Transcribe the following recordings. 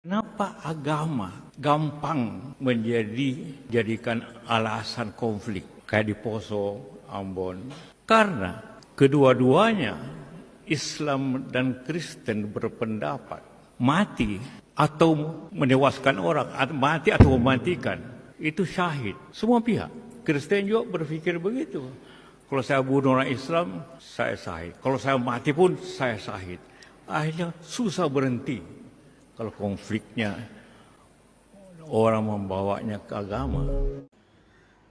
Kenapa agama gampang jadikan alasan konflik kayak di Poso, Ambon? Karena kedua-duanya Islam dan Kristen berpendapat mati atau menewaskan orang, mati atau mematikan itu syahid. Semua pihak. Kristen juga berpikir begitu. Kalau saya bunuh orang Islam, saya syahid. Kalau saya mati pun saya syahid. Akhirnya susah berhenti. Kalau konfliknya orang membawanya ke agama.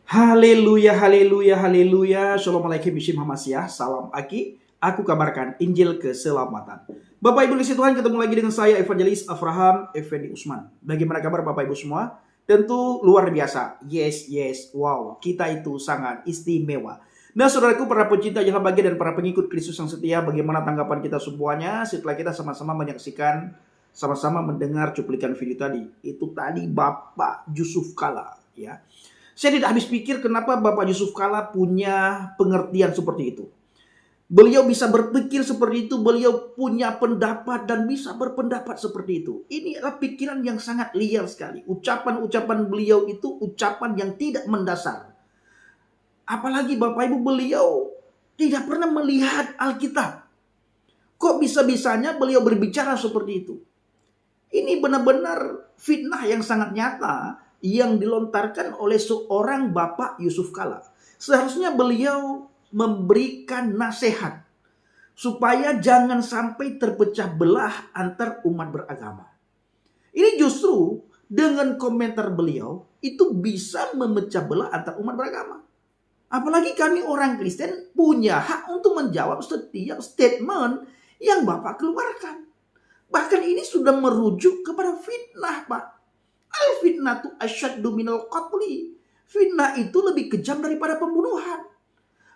Haleluya, haleluya, haleluya. Assalamualaikum warahmatullahi wabarakatuh. Salam Aki. Aku kabarkan Injil keselamatan. Bapak Ibu kasih Tuhan, ketemu lagi dengan saya Evangelis Avraham Effendi Usman. Bagaimana kabar Bapak Ibu semua? Tentu luar biasa. Yes. Wow, kita itu sangat istimewa. Nah saudaraku, para pecinta Jangka Bahagia dan para pengikut Kristus yang setia, bagaimana tanggapan kita semuanya setelah kita sama-sama menyaksikan, sama-sama mendengar cuplikan video tadi. Itu tadi Bapak Yusuf Kalla, ya. Saya tidak habis pikir kenapa Bapak Yusuf Kalla punya pengertian seperti itu. Beliau bisa berpikir seperti itu, beliau punya pendapat dan bisa berpendapat seperti itu. Ini adalah pikiran yang sangat liar sekali. Ucapan-ucapan beliau itu ucapan yang tidak mendasar. Apalagi Bapak Ibu, beliau tidak pernah melihat Alkitab. Kok bisa-bisanya beliau berbicara seperti itu? Ini benar-benar fitnah yang sangat nyata yang dilontarkan oleh seorang Bapak Yusuf Kalla. Seharusnya beliau memberikan nasihat supaya jangan sampai terpecah belah antar umat beragama. Ini justru dengan komentar beliau itu bisa memecah belah antar umat beragama. Apalagi kami orang Kristen punya hak untuk menjawab setiap statement yang Bapak keluarkan. Bahkan ini sudah merujuk kepada fitnah, Pak. Al-fitnatu asyaddu minal qatli. Fitnah itu lebih kejam daripada pembunuhan.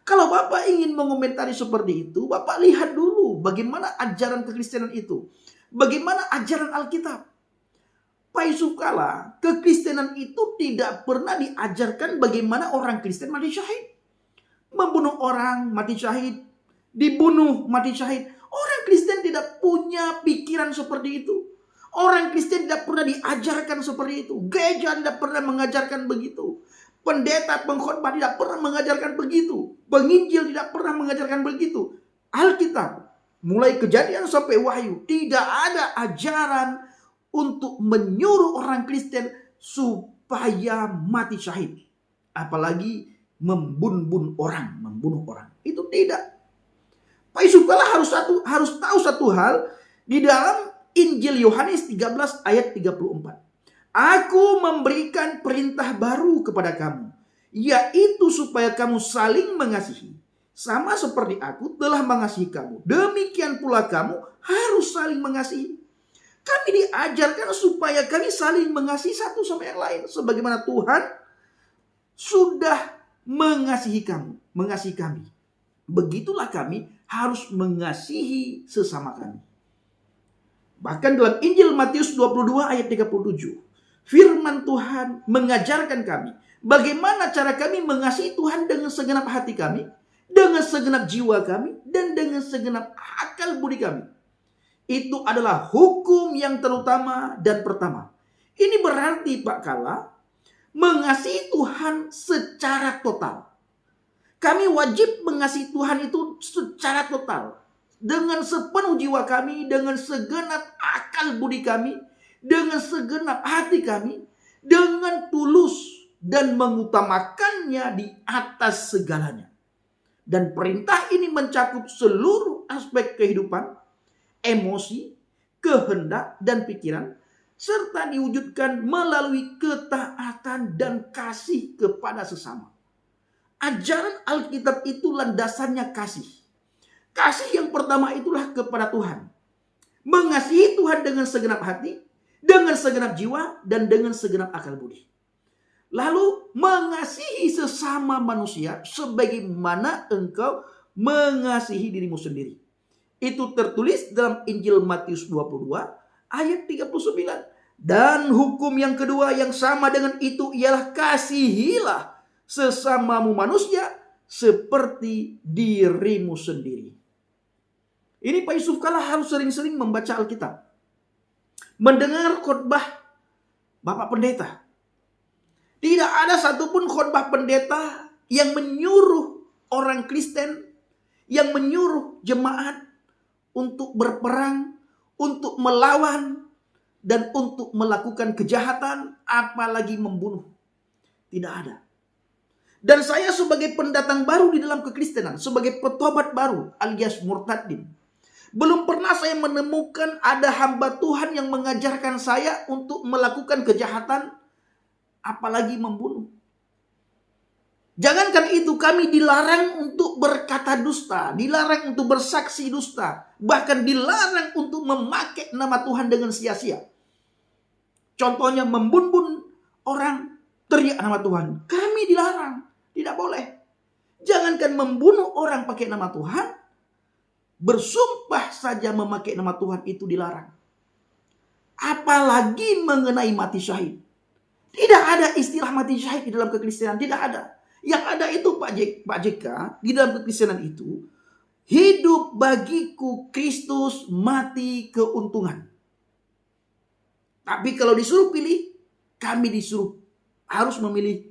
Kalau Bapak ingin mengomentari seperti itu, Bapak lihat dulu bagaimana ajaran kekristenan itu. Bagaimana ajaran Alkitab. Pak Yusuf Kalla, kekristenan itu tidak pernah diajarkan bagaimana orang Kristen mati syahid. Membunuh orang mati syahid, dibunuh mati syahid. Orang Kristen tidak punya pikiran seperti itu. Orang Kristen tidak pernah diajarkan seperti itu. Gereja tidak pernah mengajarkan begitu. Pendeta, pengkhotbah tidak pernah mengajarkan begitu. Penginjil tidak pernah mengajarkan begitu. Alkitab, mulai Kejadian sampai Wahyu, tidak ada ajaran untuk menyuruh orang Kristen supaya mati syahid. Apalagi membunuh orang. Itu tidak. Pak Yusuf Kalla harus tahu satu hal di dalam Injil Yohanes 13 ayat 34. Aku memberikan perintah baru kepada kamu, yaitu supaya kamu saling mengasihi. Sama seperti aku telah mengasihi kamu, demikian pula kamu harus saling mengasihi. Kami diajarkan supaya kami saling mengasihi satu sama yang lain. Sebagaimana Tuhan sudah mengasihi kamu, mengasihi kami. Begitulah kami harus mengasihi sesama kami. Bahkan dalam Injil Matius 22 ayat 37. Firman Tuhan mengajarkan kami bagaimana cara kami mengasihi Tuhan dengan segenap hati kami, dengan segenap jiwa kami, dan dengan segenap akal budi kami. Itu adalah hukum yang terutama dan pertama. Ini berarti Pak Kalla mengasihi Tuhan secara total. Kami wajib mengasihi Tuhan itu secara total. Dengan sepenuh jiwa kami, dengan segenap akal budi kami, dengan segenap hati kami, dengan tulus dan mengutamakannya di atas segalanya. Dan perintah ini mencakup seluruh aspek kehidupan, emosi, kehendak, dan pikiran, serta diwujudkan melalui ketaatan dan kasih kepada sesama. Ajaran Alkitab itu landasannya kasih. Kasih yang pertama itulah kepada Tuhan. Mengasihi Tuhan dengan segenap hati, dengan segenap jiwa, dan dengan segenap akal budi. Lalu mengasihi sesama manusia sebagaimana engkau mengasihi dirimu sendiri. Itu tertulis dalam Injil Matius 22 ayat 39. Dan hukum yang kedua yang sama dengan itu ialah kasihilah sesamamu manusia seperti dirimu sendiri. Ini Pak Yusuf Kalla harus sering-sering membaca Alkitab. mendengar khotbah Bapak Pendeta. Tidak ada satupun khotbah pendeta yang menyuruh orang Kristen, yang menyuruh jemaat untuk berperang, untuk melawan, dan untuk melakukan kejahatan, apalagi membunuh. Tidak ada. Dan saya sebagai pendatang baru di dalam kekristenan, sebagai petobat baru alias murtadin, belum pernah saya menemukan ada hamba Tuhan yang mengajarkan saya untuk melakukan kejahatan, apalagi membunuh. Jangankan itu, kami dilarang untuk berkata dusta, dilarang untuk bersaksi dusta, bahkan dilarang untuk memakai nama Tuhan dengan sia-sia. Contohnya membun-bun orang, teriak nama Tuhan. Kami dilarang, tidak boleh. Jangankan membunuh orang pakai nama Tuhan, bersumpah saja memakai nama Tuhan itu dilarang. Apalagi mengenai mati syahid. Tidak ada istilah mati syahid di dalam kekristenan, tidak ada. Yang ada itu Pak JK, di dalam kekristenan itu, hidup bagiku Kristus, mati keuntungan. Tapi kalau disuruh pilih, kami disuruh harus memilih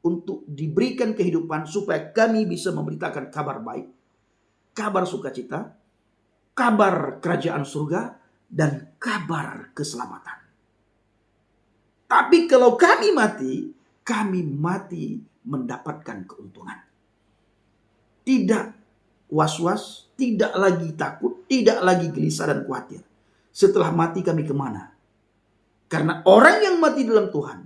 untuk diberikan kehidupan supaya kami bisa memberitakan kabar baik, kabar sukacita, kabar kerajaan surga, dan kabar keselamatan. Tapi kalau kami mati mendapatkan keuntungan. Tidak was-was, tidak lagi takut, tidak lagi gelisah dan khawatir. Setelah mati kami kemana? Karena orang yang mati dalam Tuhan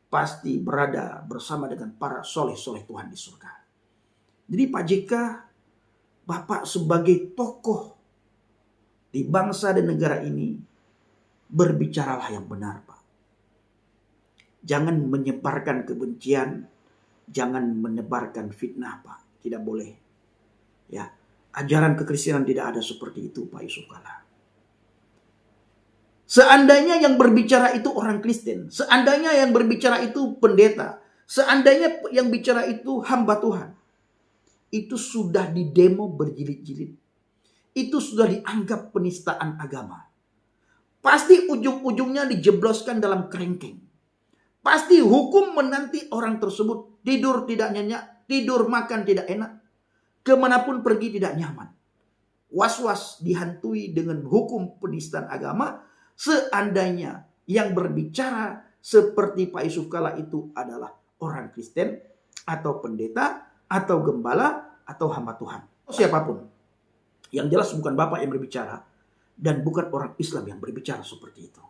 pasti berada bersama dengan para soleh-soleh Tuhan di surga. Jadi Pak JK, Bapak sebagai tokoh di bangsa dan negara ini, berbicaralah yang benar, Pak. Jangan menyebarkan kebencian, jangan menebarkan fitnah, Pak. Tidak boleh. Ya, ajaran kekristenan tidak ada seperti itu, Pak Yusuf Kalla. Seandainya yang berbicara itu orang Kristen, seandainya yang berbicara itu pendeta, seandainya yang bicara itu hamba Tuhan, itu sudah didemo berjilid-jilid. Itu sudah dianggap penistaan agama. Pasti ujung-ujungnya dijebloskan dalam kerengkeng. Pasti hukum menanti orang tersebut. Tidur tidak nyenyak, tidur makan tidak enak, kemanapun pergi tidak nyaman. Was-was dihantui dengan hukum penistaan agama. Seandainya yang berbicara seperti Pak Yusuf Kalla itu adalah orang Kristen, atau pendeta, atau gembala, atau hamba Tuhan. Siapapun. Yang jelas bukan Bapak yang berbicara, dan bukan orang Islam yang berbicara seperti itu.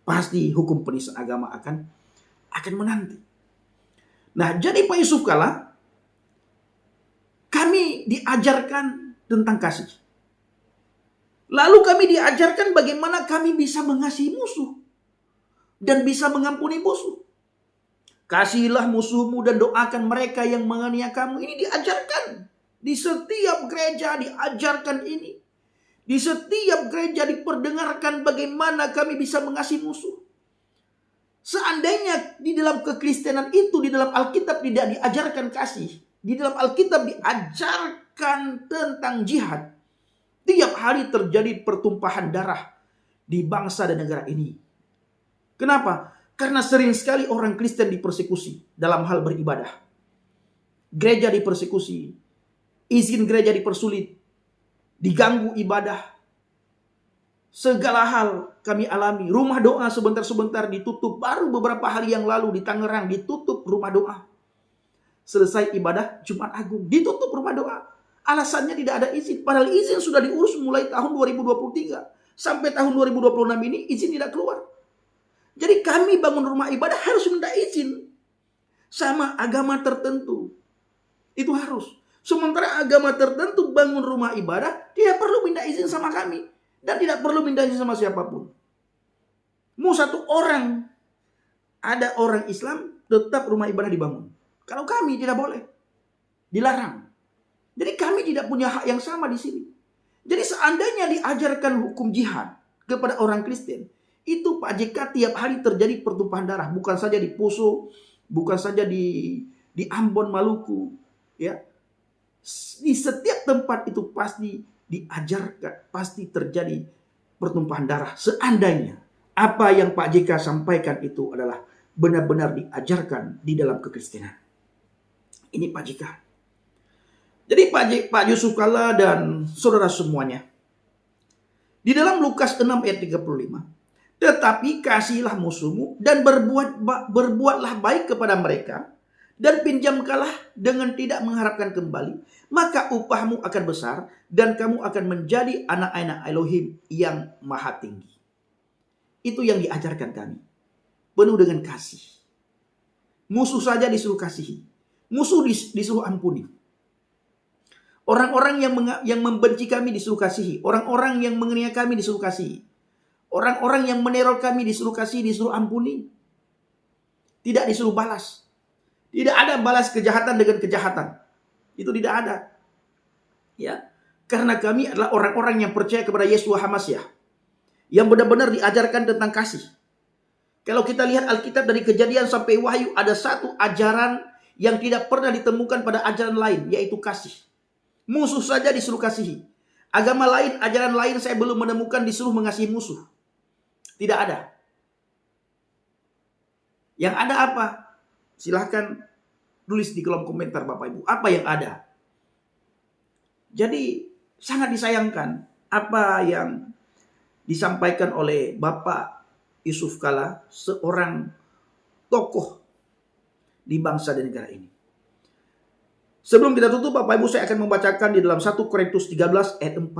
Pasti hukum penistaan agama akan menanti. Nah, jadi Pak Yusuf Kalla, kami diajarkan tentang kasih. Lalu kami diajarkan bagaimana kami bisa mengasihi musuh dan bisa mengampuni musuh. Kasihilah musuhmu dan doakan mereka yang menganiaya kamu. Ini diajarkan. Di setiap gereja diajarkan ini. Di setiap gereja diperdengarkan bagaimana kami bisa mengasihi musuh. Seandainya di dalam kekristenan itu, di dalam Alkitab tidak diajarkan kasih, di dalam Alkitab diajarkan tentang jihad, tiap hari terjadi pertumpahan darah di bangsa dan negara ini. Kenapa? Karena sering sekali orang Kristen dipersekusi dalam hal beribadah. Gereja dipersekusi, izin gereja dipersulit, diganggu ibadah. Segala hal kami alami. Rumah doa sebentar-sebentar ditutup. Baru beberapa hari yang lalu di Tangerang ditutup rumah doa. Selesai ibadah Jumat Agung, ditutup rumah doa. Alasannya tidak ada izin. Padahal izin sudah diurus mulai tahun 2023. Sampai tahun 2026 ini izin tidak keluar. Jadi kami bangun rumah ibadah harus minta izin sama agama tertentu. Itu harus. Sementara agama tertentu bangun rumah ibadah tidak perlu minta izin sama kami. Dan tidak perlu minta izin sama siapapun. Mau satu orang, ada orang Islam, tetap rumah ibadah dibangun. Kalau kami tidak boleh. Dilarang. Jadi kami tidak punya hak yang sama di sini. Jadi seandainya diajarkan hukum jihad kepada orang Kristen, itu Pak JK tiap hari terjadi pertumpahan darah. Bukan saja di Poso, bukan saja di Ambon, Maluku. Ya. Di setiap tempat itu pasti diajarkan, pasti terjadi pertumpahan darah. Seandainya apa yang Pak JK sampaikan itu adalah benar-benar diajarkan di dalam kekristenan. Ini Pak JK. Jadi Pak Yusuf Kalla dan saudara semuanya, di dalam Lukas 6 ayat 35, tetapi kasihilah musuhmu dan berbuatlah baik kepada mereka dan pinjamkanlah dengan tidak mengharapkan kembali, maka upahmu akan besar dan kamu akan menjadi anak-anak Elohim yang maha tinggi. Itu yang diajarkan kami, penuh dengan kasih. Musuh saja disuruh kasihi, musuh disuruh ampuni. Orang-orang yang membenci kami disuruh kasihi. Orang-orang yang menganiaya kami disuruh kasihi. Orang-orang yang meneror kami disuruh kasihi, disuruh ampuni. Tidak disuruh balas. Tidak ada balas kejahatan dengan kejahatan. Itu tidak ada. Ya, karena kami adalah orang-orang yang percaya kepada Yeshua HaMashiach, yang benar-benar diajarkan tentang kasih. Kalau kita lihat Alkitab dari Kejadian sampai Wahyu, ada satu ajaran yang tidak pernah ditemukan pada ajaran lain, yaitu kasih. Musuh saja disuruh kasihi. Agama lain, ajaran lain saya belum menemukan disuruh mengasihi musuh. Tidak ada. Yang ada apa? Silahkan tulis di kolom komentar Bapak Ibu. Apa yang ada? Jadi sangat disayangkan apa yang disampaikan oleh Bapak Yusuf Kalla, seorang tokoh di bangsa dan negara ini. Sebelum kita tutup, Bapak Ibu, saya akan membacakan di dalam 1 Korintus 13 ayat 4,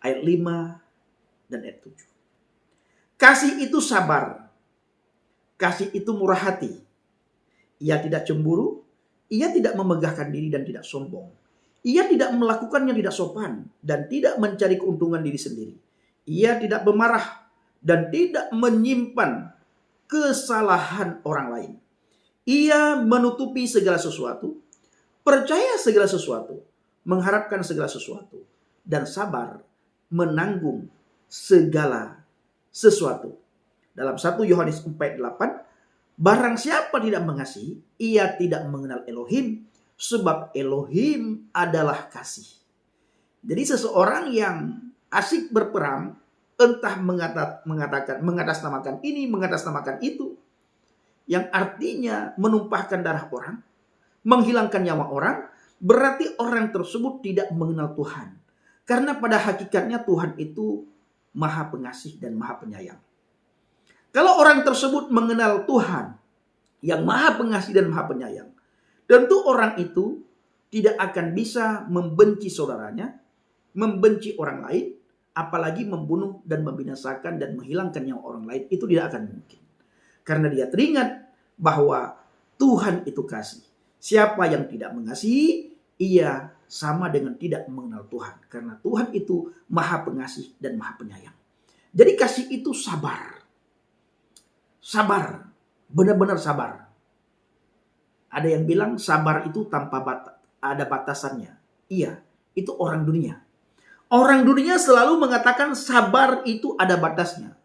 ayat 5, dan ayat 7. Kasih itu sabar. Kasih itu murah hati. Ia tidak cemburu. Ia tidak memegahkan diri dan tidak sombong. Ia tidak melakukan yang tidak sopan dan tidak mencari keuntungan diri sendiri. Ia tidak bermarah dan tidak menyimpan kesalahan orang lain. Ia menutupi segala sesuatu, percaya segala sesuatu, mengharapkan segala sesuatu, dan sabar menanggung segala sesuatu. Dalam 1 Yohanes 4:8, barang siapa tidak mengasihi, ia tidak mengenal Elohim, sebab Elohim adalah kasih. Jadi seseorang yang asik berperang, entah mengatasnamakan ini, mengatasnamakan itu, yang artinya menumpahkan darah orang, menghilangkan nyawa orang, berarti orang tersebut tidak mengenal Tuhan. Karena pada hakikatnya Tuhan itu maha pengasih dan maha penyayang. Kalau orang tersebut mengenal Tuhan yang maha pengasih dan maha penyayang, tentu orang itu tidak akan bisa membenci saudaranya, membenci orang lain, apalagi membunuh dan membinasakan dan menghilangkan nyawa orang lain. Itu tidak akan mungkin. Karena dia teringat bahwa Tuhan itu kasih. Siapa yang tidak mengasihi, ia sama dengan tidak mengenal Tuhan. Karena Tuhan itu maha pengasih dan maha penyayang. Jadi kasih itu sabar. Sabar. Benar-benar sabar. Ada yang bilang sabar itu tanpa ada batasannya. Iya, itu orang dunia. Orang dunia selalu mengatakan sabar itu ada batasnya.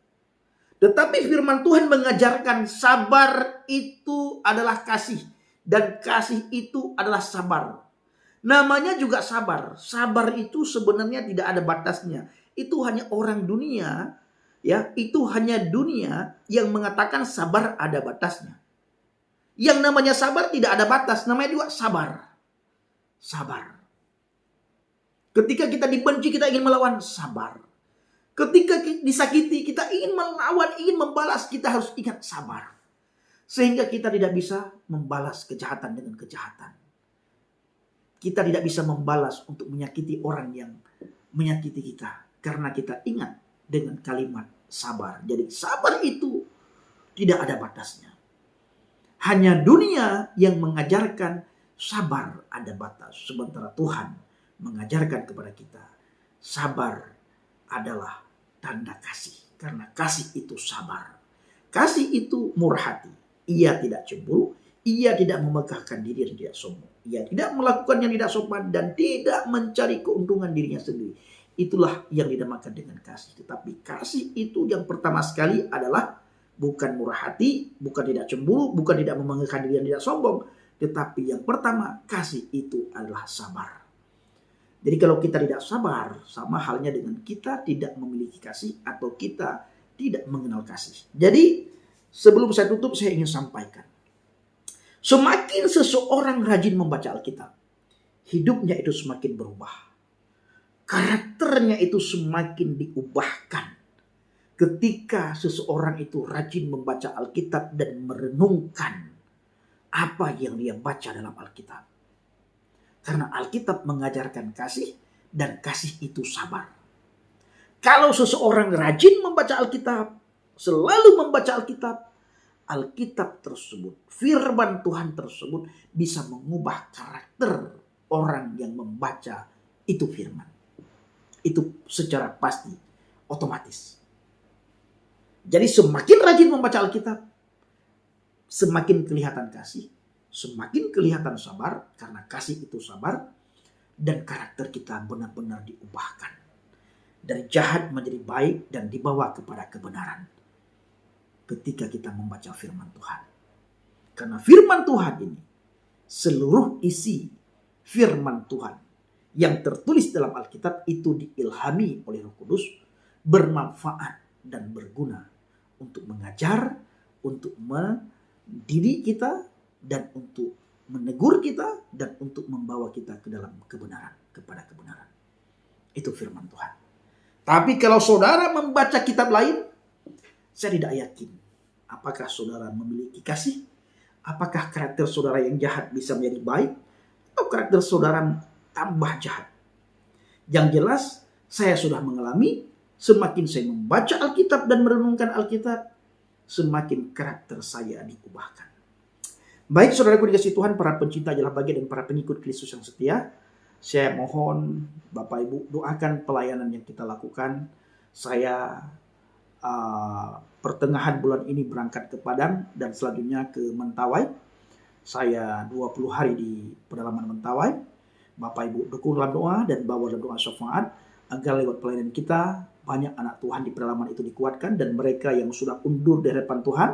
Tetapi firman Tuhan mengajarkan sabar itu adalah kasih. Dan kasih itu adalah sabar. Namanya juga sabar. Sabar itu sebenarnya tidak ada batasnya. Itu hanya orang dunia, ya, itu hanya dunia yang mengatakan sabar ada batasnya. Yang namanya sabar tidak ada batas, namanya juga sabar. Sabar. Ketika kita dibenci, kita ingin melawan, sabar. Ketika disakiti, kita ingin melawan, ingin membalas, kita harus ingat sabar. Sehingga kita tidak bisa membalas kejahatan dengan kejahatan. Kita tidak bisa membalas untuk menyakiti orang yang menyakiti kita. Karena kita ingat dengan kalimat sabar. Jadi sabar itu tidak ada batasnya. Hanya dunia yang mengajarkan sabar ada batas. Sementara Tuhan mengajarkan kepada kita sabar adalah tanda kasih. Karena kasih itu sabar. Kasih itu murah hati. Ia tidak cemburu, ia tidak memegahkan diri dan tidak sombong. Ia tidak melakukan yang tidak sopan dan tidak mencari keuntungan dirinya sendiri. Itulah yang dinamakan dengan kasih. Tetapi kasih itu yang pertama sekali adalah bukan murah hati, bukan tidak cemburu, bukan tidak memegahkan diri dan tidak sombong. Tetapi yang pertama, kasih itu adalah sabar. Jadi kalau kita tidak sabar, sama halnya dengan kita tidak memiliki kasih atau kita tidak mengenal kasih. Jadi sebelum saya tutup, saya ingin sampaikan. Semakin seseorang rajin membaca Alkitab, hidupnya itu semakin berubah. Karakternya itu semakin diubahkan. Ketika seseorang itu rajin membaca Alkitab dan merenungkan apa yang dia baca dalam Alkitab. Karena Alkitab mengajarkan kasih dan kasih itu sabar. Kalau seseorang rajin membaca Alkitab, selalu membaca Alkitab, Alkitab tersebut, firman Tuhan tersebut bisa mengubah karakter orang yang membaca itu firman. Itu secara pasti, otomatis. Jadi semakin rajin membaca Alkitab, semakin kelihatan kasih, semakin kelihatan sabar, karena kasih itu sabar, dan karakter kita benar-benar diubahkan. Dari jahat menjadi baik dan dibawa kepada kebenaran. Ketika kita membaca firman Tuhan. Karena firman Tuhan ini, seluruh isi firman Tuhan yang tertulis dalam Alkitab itu diilhami oleh Roh Kudus, bermanfaat dan berguna untuk mengajar, untuk mendidik kita, dan untuk menegur kita, dan untuk membawa kita ke dalam kebenaran, kepada kebenaran. Itu firman Tuhan. Tapi kalau saudara membaca kitab lain, saya tidak yakin apakah saudara memiliki kasih, apakah karakter saudara yang jahat bisa menjadi baik, atau karakter saudara tambah jahat. Yang jelas, saya sudah mengalami, semakin saya membaca Alkitab dan merenungkan Alkitab, semakin karakter saya diubahkan. Baik saudaraku dikasih Tuhan, para pencinta Jala Bagi dan para pengikut Kristus yang setia, saya mohon Bapak Ibu doakan pelayanan yang kita lakukan. Saya pertengahan bulan ini berangkat ke Padang dan selanjutnya ke Mentawai. Saya 20 hari di pedalaman Mentawai. Bapak Ibu dukung dalam doa dan bawa dalam doa syafaat agar lewat pelayanan kita banyak anak Tuhan di pedalaman itu dikuatkan, dan mereka yang sudah undur di hadapan Tuhan,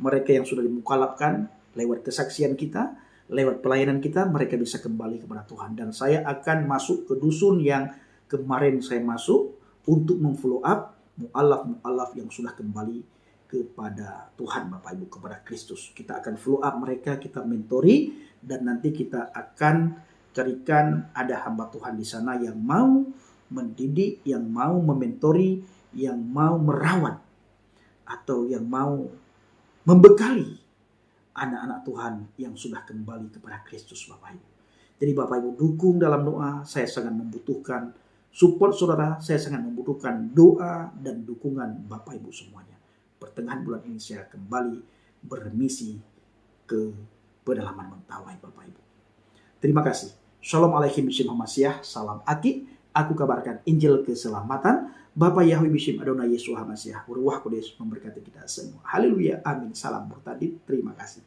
mereka yang sudah dimukalapkan lewat kesaksian kita, lewat pelayanan kita, mereka bisa kembali kepada Tuhan. Dan saya akan masuk ke dusun yang kemarin saya masuk untuk memfollow up mu'alaf yang sudah kembali kepada Tuhan, Bapak Ibu, kepada Kristus. Kita akan follow up mereka, kita mentori, dan nanti kita akan carikan ada hamba Tuhan di sana yang mau mendidik, yang mau mementori, yang mau merawat, atau yang mau membekali anak-anak Tuhan yang sudah kembali kepada Kristus, Bapak Ibu. Jadi Bapak Ibu dukung dalam doa, saya sangat membutuhkan support saudara, saya sangat membutuhkan doa dan dukungan Bapak Ibu semuanya. Pertengahan bulan ini saya kembali bermisi ke pedalaman Mentawai, Bapak Ibu. Terima kasih. Shalom alaikum bishim hamasyah, salam aki, aku kabarkan Injil keselamatan. Bapak Yahweh bishim Adonai Yesus hamasyah, Ruach Kudus memberkati kita semua. Haleluya, amin, salam murtadid, terima kasih.